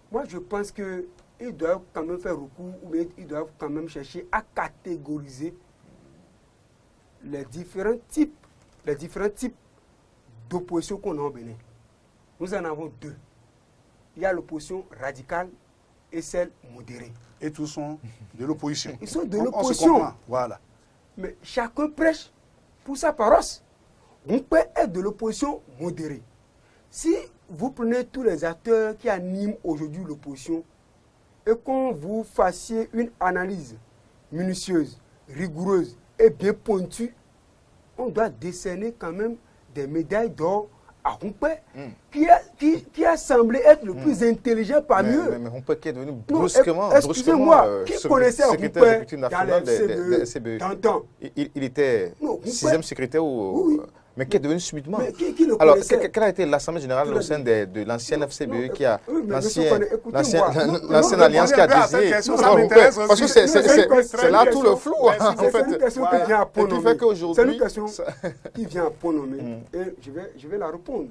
moi je pense qu'il doit quand même faire recours ou il doit quand même chercher à catégoriser les différents types d'opposition qu'on a au Bénin. Nous en avons deux. Il y a l'opposition radicale et celle modérée. Et tous sont de l'opposition. Ils sont de l'opposition. Voilà. Mais chacun prêche pour sa paroisse. On peut être de l'opposition modérée. Si vous prenez tous les acteurs qui animent aujourd'hui l'opposition et qu'on vous fassiez une analyse minutieuse, rigoureuse et bien pointue, on doit décerner quand même des médailles d'or à Humpé, qui a semblé être le plus intelligent parmi eux. Mais Humpé qui est devenu brusquement, excusez-moi, qui connaissait Humpé dans les CBE d'antan? Il était 6e secrétaire ou... Mais qui est devenu subitement. Alors, quelle a été l'Assemblée générale au sein de l'ancienne FCBE qui a l'ancienne alliance qui a désigné? Parce que c'est là tout le flou. C'est une question qui vient à pronommer. C'est une question qui vient à pronommer. Et je vais la répondre.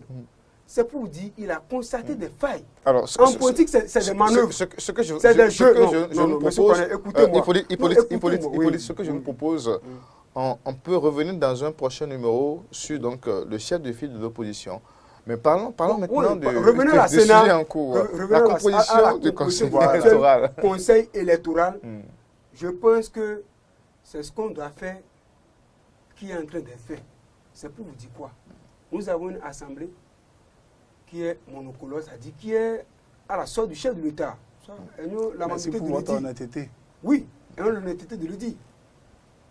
c'est pour vous dire qu'il a constaté des failles. Alors, en politique, c'est des manœuvres. Ce que je vous propose, Hippolyte, ce que je me propose, on peut revenir dans un prochain numéro sur donc, le chef de file de l'opposition. Mais parlons maintenant de sujets en cours. La composition du conseil électoral. Conseil électoral, je pense que c'est ce qu'on doit faire qui est en train d'être fait. C'est pour vous dire quoi? Nous avons une assemblée qui est monocolore, c'est-à-dire qui est à la sorte du chef de l'État. Merci pour votre honnêteté. Oui, et on a l'honnêteté de le dire.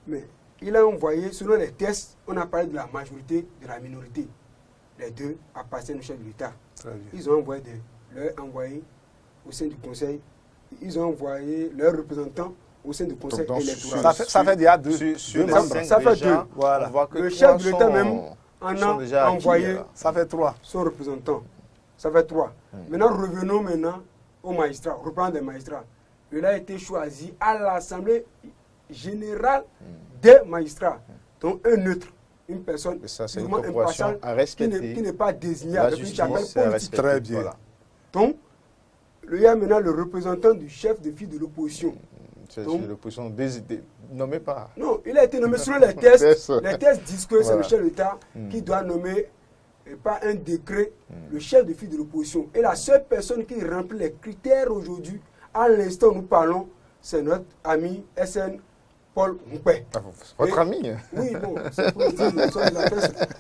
Mais il a envoyé, selon les tests, on a parlé de la majorité, de la minorité. Les deux appartiennent au chef de l'État. Ils ont envoyé leurs envoyés au sein du conseil. Ils ont envoyé leurs représentants au sein du conseil électoral. Ça fait déjà deux. Ça fait deux. Voilà. Le chef de l'État même en a envoyé ça fait 3. Son représentant. Ça fait 3. Maintenant, revenons aux magistrats, reprenons des magistrats. Il a été choisi à l'Assemblée générale des magistrats. Donc un neutre, une personne impartiale qui n'est pas désignée avec une chapelle politique. Très bien. Voilà. Donc, il y a maintenant le représentant du chef de file de l'opposition. L'opposition nommé par... Non, il a été nommé selon les tests. Les tests disent que c'est le chef de l'État qui doit nommer, et pas un décret, le chef de file de l'opposition. Et la seule personne qui remplit les critères aujourd'hui, à l'instant où nous parlons, c'est notre ami SN Paul Moupé. Votre ami? Oui, bon, c'est pour dire,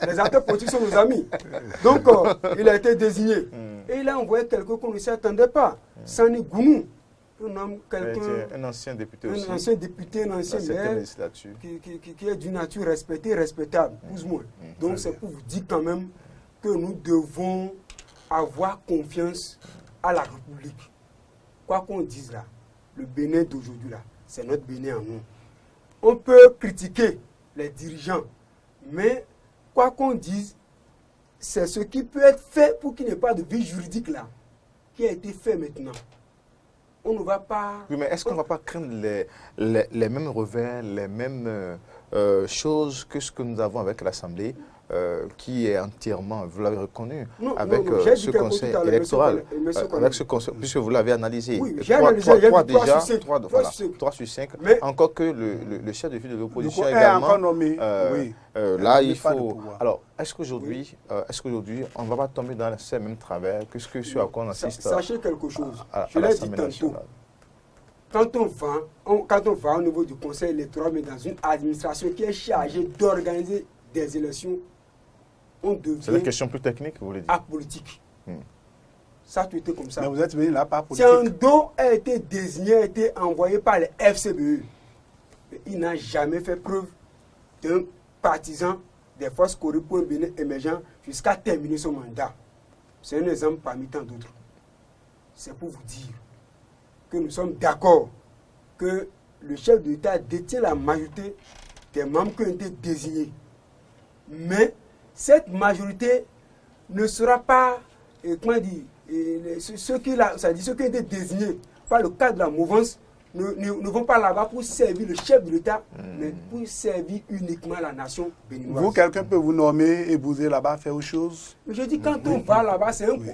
les acteurs politiques sont nos amis. Donc, il a été désigné. Et il a envoyé quelqu'un qu'on ne s'y attendait pas. Sani Gounou. Un ancien député aussi. Un ancien député, un ancien maire qui est d'une nature respectée, respectable, plus ou moins. Donc c'est pour vous dire quand même que nous devons avoir confiance à la République. Quoi qu'on dise là, le Bénin d'aujourd'hui là, c'est notre Bénin en nous. On peut critiquer les dirigeants, mais quoi qu'on dise, c'est ce qui peut être fait pour qu'il n'y ait pas de vie juridique là, qui a été fait maintenant. On ne va pas... Oui, mais est-ce qu'on ne va pas craindre les mêmes revers, les mêmes choses que ce que nous avons avec l'Assemblée, qui est entièrement, vous l'avez reconnu, avec ce conseil électoral, avec ce conseil, puisque vous l'avez analysé. Oui, j'ai analysé, il y a 3 sur 5, encore que le chef de file de l'opposition également. Encore nommé, oui. Là, il faut... Alors, est-ce qu'aujourd'hui, on ne va pas tomber dans ces mêmes travers que ce à quoi on assiste? Sachez quelque chose, je l'ai dit tantôt. Quand on va au niveau du conseil électoral, mais dans une administration qui est chargée d'organiser des élections, on devient... C'est une question plus technique, vous voulez dire? Apolitique. Ça a tout été comme ça. Mais vous êtes venu là par politique. Tiando a été désigné, a été envoyé par les FCBE. Mais il n'a jamais fait preuve d'un partisan des forces corruptes pour un Bénin émergent jusqu'à terminer son mandat. C'est un exemple parmi tant d'autres. C'est pour vous dire que nous sommes d'accord que le chef de l'État détient la majorité des membres qui ont été désignés. Mais cette majorité ne sera pas, comment dire, ceux qui ont été désignés par le cadre de la mouvance ne vont pas là-bas pour servir le chef de l'État, mais pour servir uniquement la nation béninoise. Vous, quelqu'un peut vous nommer et bouger là-bas, faire autre chose? Mais je dis, quand on va là-bas, c'est un coup.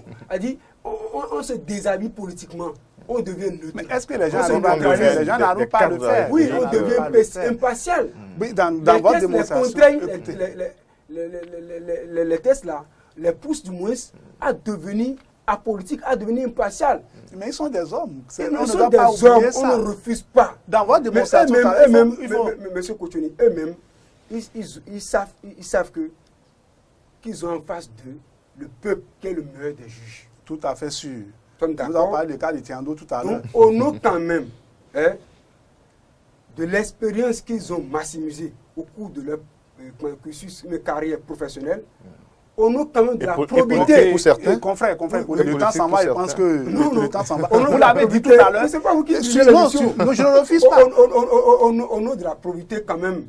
On se déshabille politiquement. On devient neutre. Mais est-ce que les gens n'arrivent pas à le faire? Les gens n'arrivent pas à le faire. Oui, on devient impartial. Oui, dans votre démonstration. Les tests là, les poussent du moins à devenir apolitique, à devenir impartial. Mais ils sont des hommes. Ils sont des hommes, on ne refuse pas. Dans votre démonstration, Monsieur Kochoni, eux-mêmes, ils savent qu'ils ont en face d'eux le peuple qui est le meilleur des juges. Tout à fait sûr. Nous avons parlé du cas de Tiando tout à l'heure. Au nom quand même de l'expérience qu'ils ont maximisée au cours de leur cursus, une carrière professionnelle, au nom quand même de la probité. Pour certains, confrère, pour le temps s'en va, je pense que le temps s'en va. Vous l'avez dit tout à l'heure. C'est pas vous qui dites l'émission. Non, je ne refuse pas. Au nom de la probité quand même,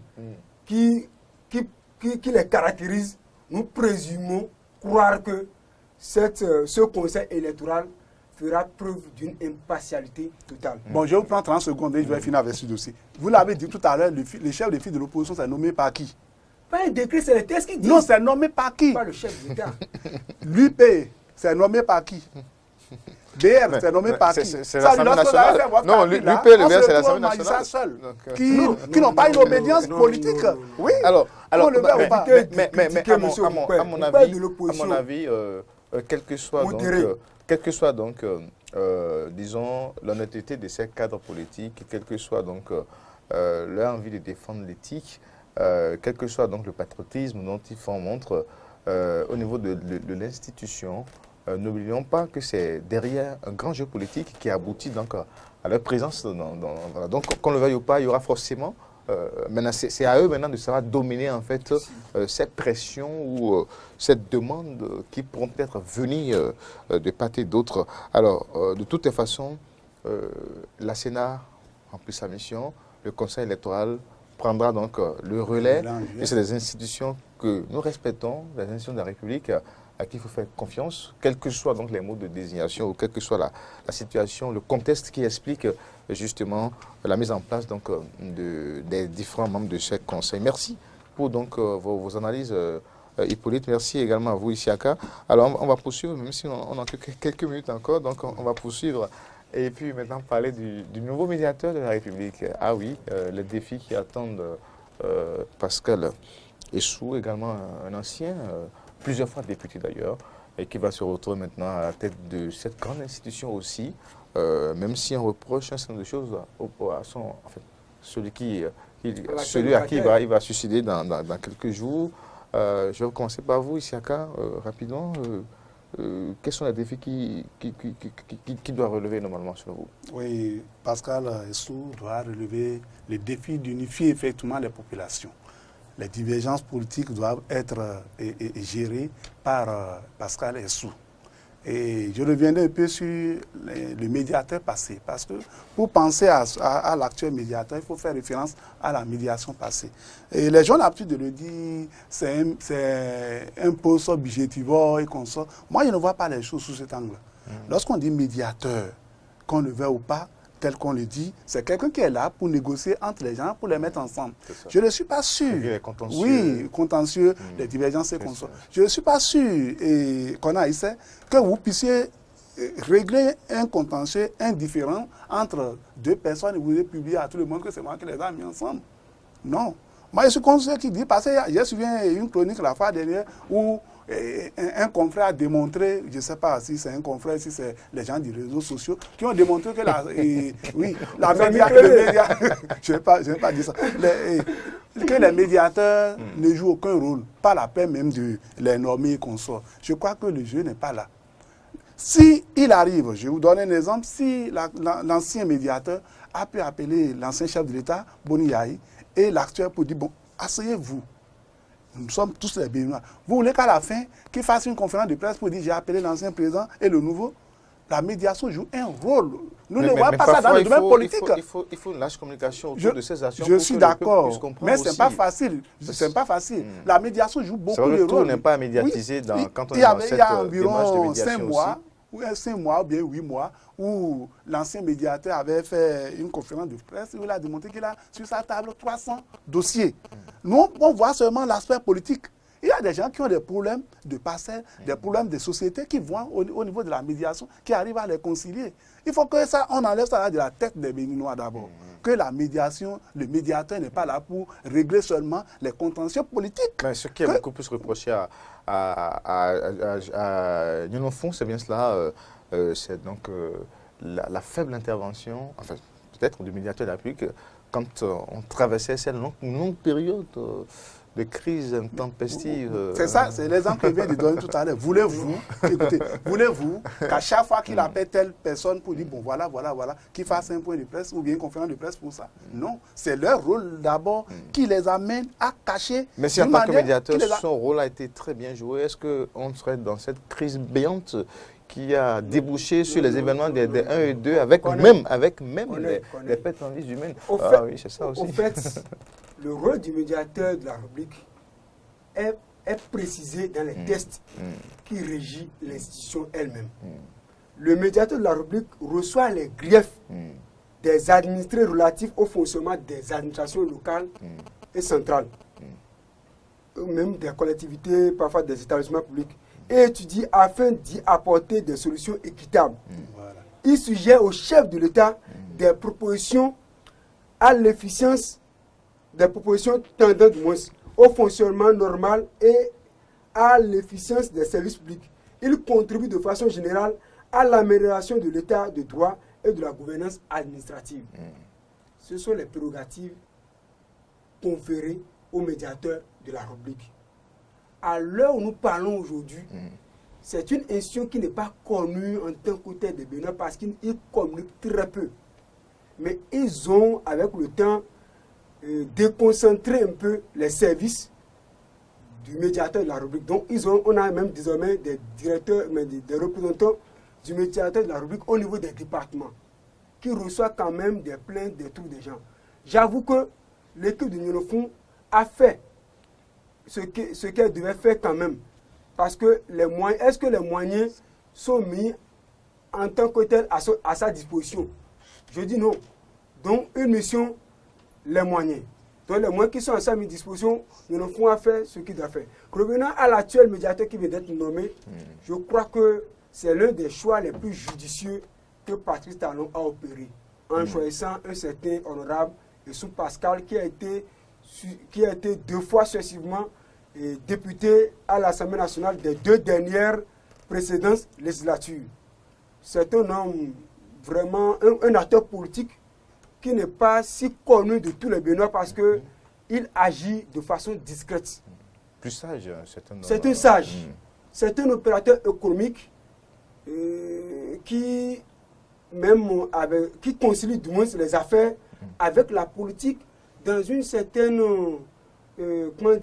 qui les caractérise, nous présumons croire que ce conseil électoral fera preuve d'une impartialité totale. Bon, je vous prends 30 secondes et je vais finir avec ce dossier. Vous l'avez dit tout à l'heure, le chef de file de l'opposition s'est nommé par qui? Pas un décret, c'est les textes qui disent. Non, c'est nommé par qui? Pas le chef d'État. L'UP, c'est nommé par qui? BR, c'est nommé par qui? C'est l'Assemblée nationale. Non, l'UP, le BR, c'est l'Assemblée nationale. Seuls, qui n'ont pas une obédience politique. Oui, alors, le veut ou pas. Mais à mon avis, quelle que soit donc, disons, l'honnêteté de ces cadres politiques, quelle que soit donc leur envie de défendre l'éthique, quel que soit donc le patriotisme dont ils font montre au niveau de l'institution, n'oublions pas que c'est derrière un grand jeu politique qui aboutit donc à leur présence. Voilà. Donc, qu'on le veuille ou pas, il y aura forcément. Maintenant, c'est à eux maintenant de savoir dominer en fait cette pression ou cette demande qui pourront peut-être venir de part et d'autre. Alors, de toutes les façons, la Sénat remplit sa mission, le Conseil électoral prendra donc le relais, et c'est des institutions que nous respectons, les institutions de la République à qui il faut faire confiance, quels que soient donc les mots de désignation ou quelle que soit la situation, le contexte qui explique justement la mise en place donc, des différents membres de chaque conseil. Merci pour donc vos analyses, Hippolyte. Merci également à vous, Isiaka. Alors on va poursuivre, même si on a que quelques minutes encore, donc on va poursuivre. Et puis maintenant parler du nouveau médiateur de la République. Ah oui, les défis qui attendent Pascal Essou, également un ancien, plusieurs fois député d'ailleurs, et qui va se retrouver maintenant à la tête de cette grande institution aussi, même si on reproche un certain nombre de choses à son, en fait, celui à qui il va succéder dans quelques jours. Je vais commencer par vous, Isiaka, rapidement. Quels sont les défis qui doivent relever normalement sur vous? Oui, Pascal Essou doit relever les défis d'unifier effectivement les populations. Les divergences politiques doivent être gérées par Pascal Essou. Et je reviendrai un peu sur le médiateur passé, parce que pour penser à l'actuel médiateur, il faut faire référence à la médiation passée. Et les gens ont l'habitude de le dire, c'est un poste budgétivore et consort. Moi, je ne vois pas les choses sous cet angle. Lorsqu'on dit médiateur, qu'on le veuille ou pas, tel qu'on le dit, c'est quelqu'un qui est là pour négocier entre les gens, pour les mettre ensemble. Je ne suis pas sûr. Les contentieux. Oui, contentieux, les divergences et consorts. Je ne suis pas sûr, et qu'on a ici, que vous puissiez régler un contentieux indifférent entre deux personnes et vous avez publié à tout le monde que c'est moi qui les ai mis ensemble. Non. Moi, je suis contre ceux qui disent, parce que je me souviens une chronique la fois dernière où un confrère a démontré, je ne sais pas si c'est un confrère, si c'est les gens des réseaux sociaux, qui ont démontré que la média, je ne vais pas dire ça, que les médiateurs ne jouent aucun rôle, pas la peine même de les nommer et consorts. Je crois que le jeu n'est pas là. Si il arrive, je vais vous donner un exemple, si l'ancien médiateur a pu appeler l'ancien chef de l'État, Boni Yahi, et l'actuel pour dire, bon, asseyez-vous. Nous sommes tous les Béninois. Vous voulez qu'à la fin, qu'il fasse une conférence de presse pour dire j'ai appelé l'ancien président et le nouveau? La médiation joue un rôle. Nous ne voyons pas ça dans le domaine politique. Il faut une large communication autour de ces actions. Je suis d'accord, mais ce n'est pas facile. La médiation joue beaucoup de rôle. Tout n'est pas médiatisé quand on est dans cette démarche de médiation. Il y a environ 5 mois ou bien 8 mois où l'ancien médiateur avait fait une conférence de presse où il a démontré qu'il a sur sa table 300 dossiers. Nous, on voit seulement l'aspect politique. Il y a des gens qui ont des problèmes de parcelles, des problèmes de société qui vont au niveau de la médiation, qui arrivent à les concilier. Il faut que ça, on enlève ça de la tête des Béninois d'abord. Que la médiation, le médiateur n'est pas là pour régler seulement les contentieux politiques. Mais ce qui est beaucoup plus reproché à Nyon Fon, c'est bien cela, c'est donc la faible intervention, enfin peut-être du médiateur de la République, quand on traversait cette longue période de crise intempestive. C'est ça, c'est l'exemple que je viens de donner tout à l'heure. Voulez-vous qu'à chaque fois qu'il appelle telle personne pour dire, bon voilà, qu'il fasse un point de presse ou bien une conférence de presse pour ça? Non, c'est leur rôle d'abord qui les amène à cacher. Mais si en tant que médiateur, son rôle a été très bien joué, est-ce qu'on serait dans cette crise béante qui a débouché sur les événements des 1 et 2 avec même les pertes en vie humaine? Oui, c'est ça aussi. Au fait, le rôle du médiateur de la République est précisé dans les textes qui régissent l'institution elle-même. Le médiateur de la République reçoit les griefs des administrés relatifs au fonctionnement des administrations locales et centrales. même des collectivités, parfois des établissements publics, et étudie afin d'y apporter des solutions équitables. Voilà. Il suggère au chef de l'État des propositions à l'efficience, des propositions tendant du moins au fonctionnement normal et à l'efficience des services publics. Il contribue de façon générale à l'amélioration de l'état de droit et de la gouvernance administrative. Ce sont les prérogatives conférées au médiateur de la République. À l'heure où nous parlons aujourd'hui, c'est une institution qui n'est pas connue en tant que telle des Béninois parce qu'ils communiquent très peu. Mais ils ont, avec le temps, déconcentré un peu les services du médiateur de la République. Donc, on a même désormais des directeurs, des représentants du médiateur de la République au niveau des départements qui reçoivent quand même des plaintes, des trucs des gens. J'avoue que l'équipe de Nionofon a fait ce qu'elle devait faire quand même. Parce que est-ce que les moyens sont mis en tant que tel à sa disposition? Je dis non. Donc, une mission, les moyens. Donc, les moyens qui sont à sa disposition, Nionofon a fait ce qu'il doit faire. Revenant à l'actuel médiateur qui vient d'être nommé, je crois que c'est l'un des choix les plus judicieux que Patrice Talon a opéré en choisissant un certain honorable Essou Pascal qui a été 2 fois successivement député à l'Assemblée nationale des 2 dernières précédentes législatures. C'est un homme vraiment, un acteur politique qui n'est pas si connu de tous les Béninois parce qu'il agit de façon discrète. Plus sage, c'est un sage. C'est un opérateur économique qui concilie du moins les affaires avec la politique dans une certaine, dans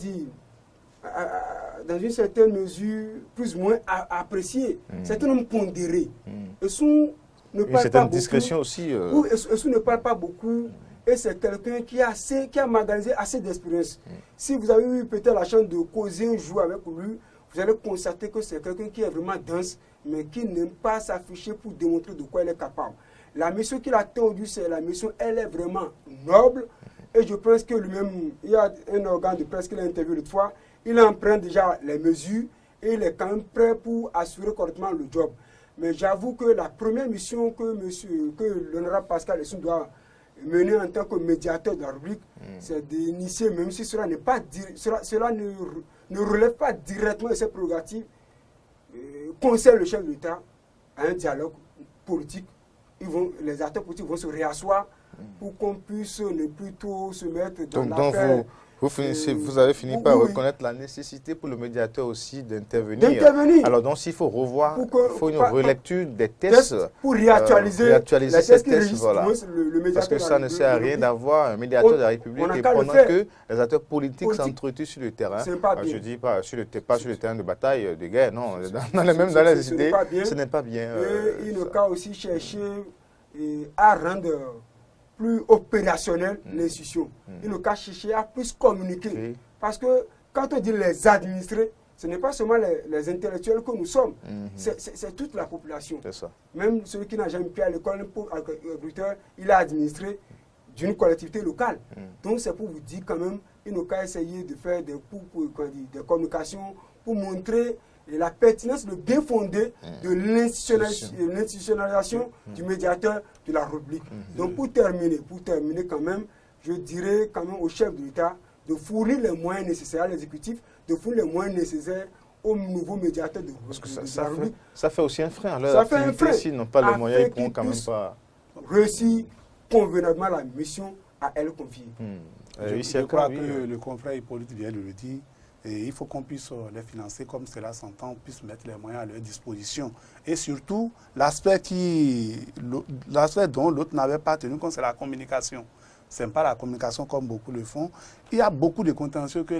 une certaine mesure plus ou moins appréciée. C'est un homme pondéré. Essou ne parle pas beaucoup. Discrétion aussi. Essou ne parle pas beaucoup et c'est quelqu'un qui a magasiné assez d'expérience. Si vous avez eu peut-être la chance de causer un jour avec lui, vous allez constater que c'est quelqu'un qui est vraiment dense, mais qui n'aime pas s'afficher pour démontrer de quoi il est capable. La mission qu'il a tendue, c'est la mission, elle est vraiment noble. Et je pense que lui-même, il y a un organe de presse qu'il a interviewé l'autre fois, il emprunte déjà les mesures et il est quand même prêt pour assurer correctement le job. Mais j'avoue que la première mission que l'honorable Pascal Essou doit mener en tant que médiateur de la République, c'est d'initier, même si cela ne relève pas directement de ses prérogatives, conseille le chef de l'État à un dialogue politique. Les acteurs politiques vont se réasseoir pour qu'on puisse ne plus trop se mettre dans l'affaire. Vous avez fini par reconnaître la nécessité pour le médiateur aussi d'intervenir. Alors donc s'il faut revoir, il faut une relecture des tests pour réactualiser ces tests, voilà. Parce que ça ne sert à rien d'avoir un médiateur de la République et pendant que les acteurs politiques s'entretuent sur le terrain. Je dis pas sur le terrain de bataille, de guerre, non. Dans les idées, ce n'est pas bien. Et il faut aussi chercher à rendre plus opérationnel l'institution. Il ne qu'à chercher à plus communiquer. Parce que quand on dit les administrés, ce n'est pas seulement les intellectuels que nous sommes, c'est toute la population. Ça. Même celui qui n'a jamais pu à l'école pour agriculteur, il est administré d'une collectivité locale. Donc c'est pour vous dire quand même, il ne qu'à essayer de faire des communications pour montrer la pertinence, le bien fondé de l'institutionnalisation du médiateur de la République. Donc pour terminer quand même, je dirais quand même au chef de l'État de fournir les moyens nécessaires à l'exécutif, de fournir les moyens nécessaires au nouveau médiateur de la République. Ça fait aussi un frein. Ça fait un frein. S'ils n'ont pas les moyens, ils ne pourront quand même pas réussir convenablement la mission à elle confiée. Je crois que le confrère Hippolyte vient de le dire. Et il faut qu'on puisse les financer comme cela s'entend, on puisse mettre les moyens à leur disposition. Et surtout, l'aspect dont l'autre n'avait pas tenu compte, c'est la communication. Ce n'est pas la communication comme beaucoup le font. Il y a beaucoup de contentieux que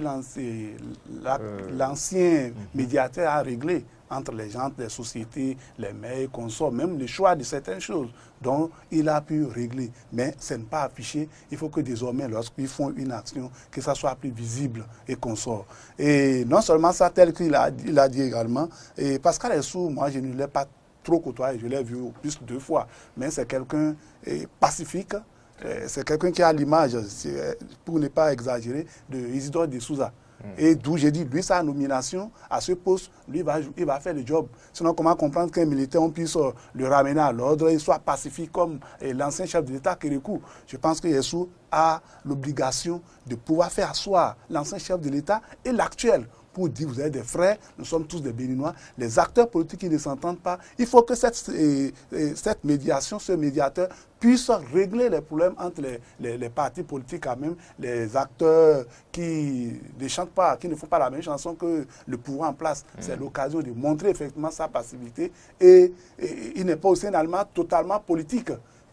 l'ancien médiateur a réglé entre les gens, les sociétés, les maires, consorts, même le choix de certaines choses dont il a pu régler. Mais ce n'est pas affiché. Il faut que désormais, lorsqu'ils font une action, que ça soit plus visible et consort. Et non seulement ça, tel qu'il a dit également, et Pascal Essou, moi je ne l'ai pas trop côtoyé, je l'ai vu plus 2 fois, mais c'est quelqu'un pacifique. C'est quelqu'un qui a l'image, pour ne pas exagérer, de Isidore de Souza. Et d'où j'ai dit, lui, sa nomination à ce poste, lui, il va faire le job. Sinon, comment comprendre qu'un militaire, on puisse le ramener à l'ordre, il soit pacifique comme l'ancien chef de l'État Kérékou. Je pense que Yessou a l'obligation de pouvoir faire asseoir l'ancien chef de l'État et l'actuel pour dire, vous êtes des frères, nous sommes tous des Béninois, les acteurs politiques qui ne s'entendent pas. Il faut que cette médiation, ce médiateur, puisse régler les problèmes entre les partis politiques, quand même, les acteurs qui ne chantent pas, qui ne font pas la même chanson que le pouvoir en place. C'est l'occasion de montrer effectivement sa passivité et il n'est pas aussi un Allemand totalement politique.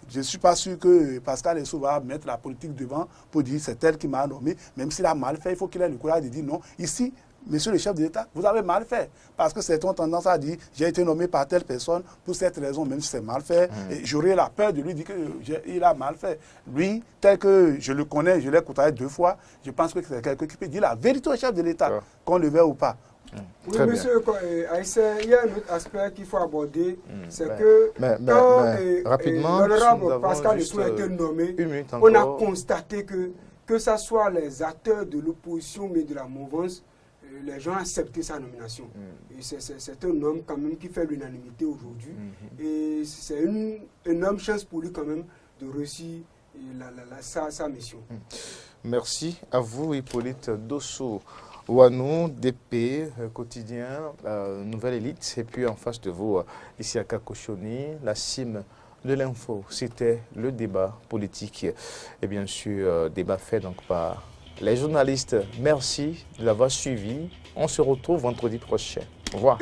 Je ne suis pas sûr que Pascal Essou va mettre la politique devant pour dire c'est elle qui m'a nommé. Même s'il a mal fait, il faut qu'il ait le courage de dire non. Ici, monsieur le chef de l'État, vous avez mal fait. Parce que certains ont tendance à dire j'ai été nommé par telle personne pour cette raison, même si c'est mal fait. J'aurais la peur de lui dire qu'il a mal fait. Lui, tel que je le connais, je l'ai côtoyé 2 fois, je pense que c'est quelqu'un qui peut dire la vérité au chef de l'État, qu'on le veuille ou pas. Oui, monsieur Aïssé, il y a un autre aspect qu'il faut aborder, c'est que quand l'honorable Pascal Essou a été nommé, on a constaté que ce soit les acteurs de l'opposition mais de la mouvance, les gens ont accepté sa nomination. Et c'est un homme quand même qui fait l'unanimité aujourd'hui. Et c'est une énorme chance pour lui quand même de réussir sa mission. Merci à vous, Hippolyte Dosso Ouanou, DP, quotidien, Nouvelle Élite. Et puis en face de vous, ici à Kakoshoni, la cime de l'info. C'était le débat politique et bien sûr débat fait donc par les journalistes. Merci de l'avoir suivi. On se retrouve vendredi prochain. Au revoir.